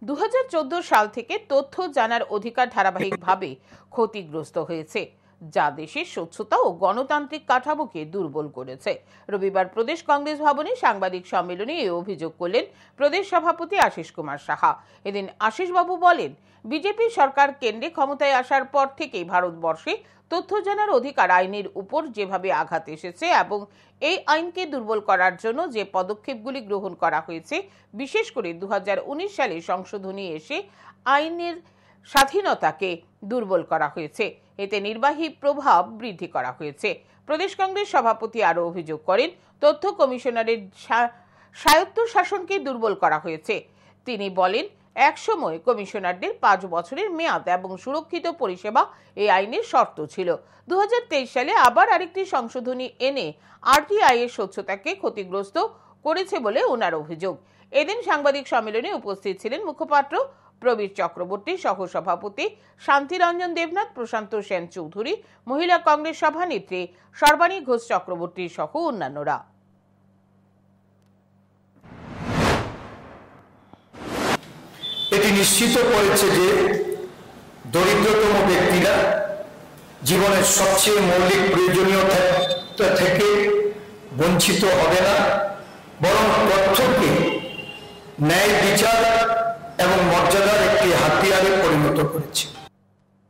2014 সাল থেকে তথ্য জানার অধিকার ধারাবাহিকভাবে ক্ষতিগ্রস্ত হয়েছে, যা দেশের স্বচ্ছতা ও গণতান্ত্রিক কাঠামোকে দুর্বল করেছে। রবিবার প্রদেশ কংগ্রেস ভবনে সাংবাদিক সম্মেলনে এই অভিযোগ করলেন প্রদেশ সভাপতি আশিস কুমার সাহা। এদিন আশিসবাবু বলেন, বিজেপি সরকার কেন্দ্রে ক্ষমতায় আসার পর থেকেই ভারতবর্ষে তথ্য জানার অধিকার আইনের উপর যেভাবে আঘাত এসেছে এবং এই আইনকে দুর্বল করার জন্য যে পদক্ষেপগুলি গ্রহণ করা হয়েছে, বিশেষ করে 2019 সালে সংশোধনী এসে আইনের স্বাধীনতাকে দুর্বল করা হয়েছে, এতে নির্বাহী প্রভাব বৃদ্ধি করা হয়েছে। প্রদেশ কংগ্রেস সভাপতি আরও অভিযোগ করেন, তথ্য কমিশনারের স্বায়ত্তশাসনকে দুর্বল করা হয়েছে। তিনি বলেন, একসময় কমিশনারদের 5 বছরের মেয়াদ এবং সুরক্ষিত পরিষেবা এই আইনের শর্ত ছিল। 2023 সালে আবার আরেকটি সংশোধনী এনে আরটিআই এর স্বচ্ছতাকে ক্ষতিগ্রস্ত করেছে বলে ওনার অভিযোগ। এদিন সাংবাদিক সম্মেলনে উপস্থিত ছিলেন মুখপাত্র প্রবীর চক্রবর্তী, সহসভাপতি শান্তিরঞ্জন দেবনাথ, প্রশান্ত সেন চৌধুরী, মহিলা কংগ্রেস সভানেত্রী সর্বাণী ঘোষ চক্রবর্তী সহ অন্যান্যরা। এটি নিশ্চিত করেছে যে দরিদ্রতম ব্যক্তিরা জীবনের সবচেয়ে মৌলিক প্রয়োজনীয়তা থেকে বঞ্চিত হবে না, বরং তথ্যকে ন্যায় বিচার এবং মর্যাদার একটি হাতিয়ারে পরিণত করেছে।